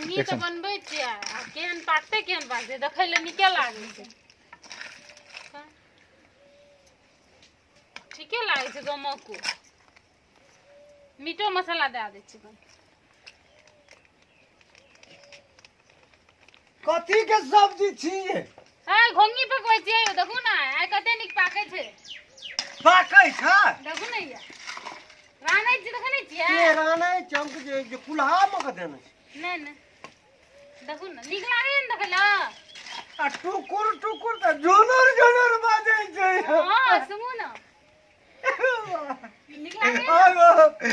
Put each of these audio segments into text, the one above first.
गोंगी तो बनबै छियै आ केहन पाकते देखै ले नीके लागै छै ठीके लागै छै गमको मीटो मसाला दे दै छियै कथी के सब्जी छियै हां घोंगी पकबै छियै देखू ना आइ कते नीक पाकै छै देखू ना ये रानै छी देखै नै छियै के रानै चमक जे कुल्हा में के देने छै नै नै देखू ना नीक लागै ने देखै ला आ टुकुर टुकुर त जोनर बाजै छै हां सुनू ना नीक लागै आगो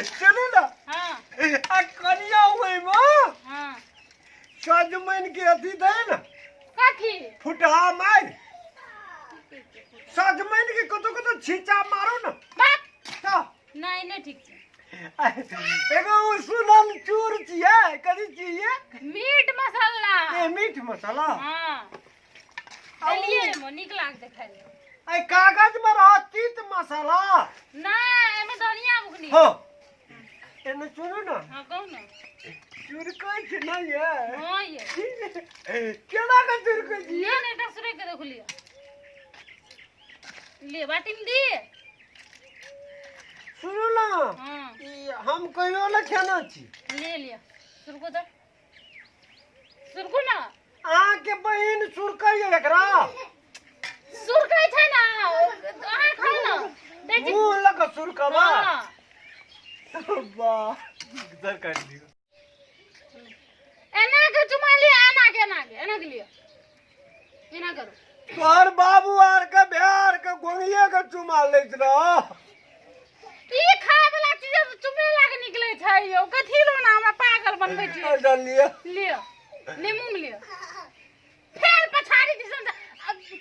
सुनू ना हां आ कनिया होय में हां सजमैन के अथी दे ना कथी फुटहा मार सजमैन के कतो छींचा मारो ना का नहीं नहीं ठीक छै एगो सुनल चूर छियै कथी छियै मीट मसाला ए मीट मसाला हां चलिए मो नीक लागते खाय ले आई कागज में रह तीत मसाला ना एमे धनिया बुकनी हां एने सुनो ना हां कहू ना चूर कइ छै ना ये हां ये केना के चूर कइ छी ये ने टसरे के देख लिया ले बाटी में दे सुनो ना हां ई हम कहियो ना खाना छी ले लिया सुरको दे सुरको ना आ के बहिन सुरकई एकरा सुरकै छै ना अहाँ खाउ ना देखि मुंह लग सुरकवा हां वाह इधर कर दियो एना के चुमा लिया एना के लिया एना करो तोहर बाबू आर के बिहार के गोंगिया के चुमा लैत रह ई खाए वाला चीज चुमे लाग निकले छै यो कथि लो ना हमरा पागल बनबै छी चल लिया लियो ले मुंह में लियो फेर पछाड़ी दिसन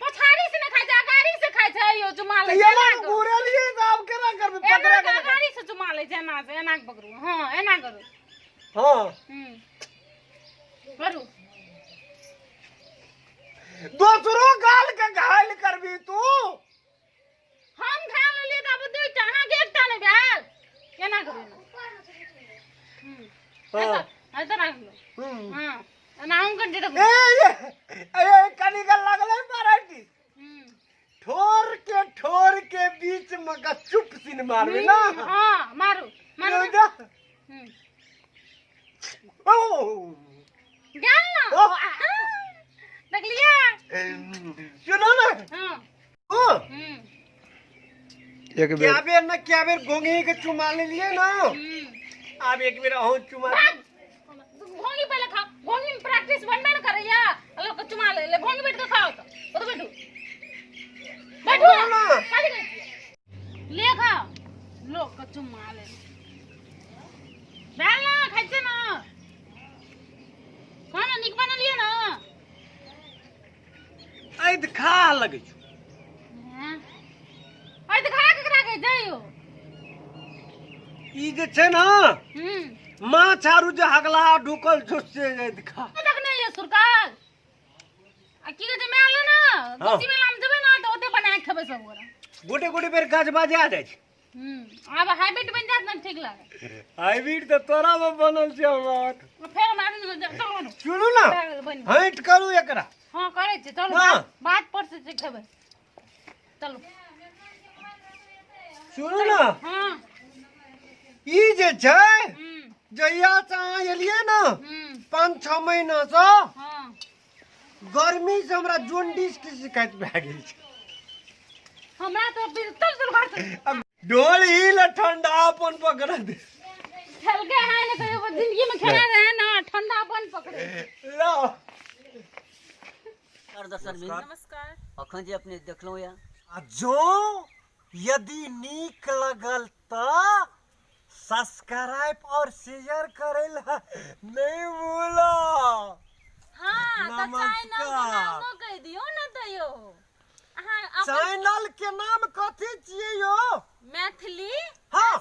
पछाड़ी से न खाय छै अगाड़ी से खाय छै यो चुमा ले ये ना पूरे लिए अब केना करबे पकड़ा के अगाड़ी से चुमा ले छै एना के पकड़ू हां एना करू हां करू दोसरो गाल के घायल करबी तू हम खा लेलिए त अब दुईटा हां के एकटा नै भेल केना करू हां ऐसा रख लो हां एना हम कंटे रखू ए कनी के लगले पराठी ठोर के बीच में का चुप सिन मारबे ना हां मारू ओ गाल ना देख लिया सुनो ना हां ओ एक बेर क्या बेर गोंगी के चुमा ले लिए ना अब एक बेर अहो चुमा भोंगी पहले खा भोंगी में प्रैक्टिस बनबे न करैया लोग चुमा ले भोंगी बैठ के खाओ तो बैठू काली गई ले खा लोग का चुमा ले बैल ना खाइ छै ना खाना निक बना लिया ना ऐ त खा लगे छु आई त खा केकरा कहै छै यो ई जे छै ना माछ आरु जे हगला ढुकल छु से खा देखने ये सुरकाल आ की कहै छै मेला ना कोसी मेला में जेबै ना त ओते बना के खेबै सब गोरा गोटे बेर गाछ बाजा जाइ छै अब हाइब्रिड बन जात ना ठीक लागे हाइब्रिड त तोरा में बनल छै हमर फेर मारू चलो सुनू ना हट करू एकरा हां करे छै चलो बात पर से खेबै चलो सुनू ना हां ई जे छै जहिया से अहाँ एलियै ना 5-6 महीना से हां गर्मी से हमरा जोंडिस के शिकायत भए गेल छै हमरा तो चल घर से डोल हिल ठंडापन पकड़ दे खेल के है ना कहियो जिंदगी में खेला रहे ना ठंडापन पकड़े लो नमस्कार अखन जे अपने देखलौ या जो यदि नीक लगल त सब्सक्राइब और शेयर करेला नहीं भूलो हां तो चैनल के नाम न कह दियो ना त यो अहाँ चैनल के नाम कथि छियै यो मैथिली हां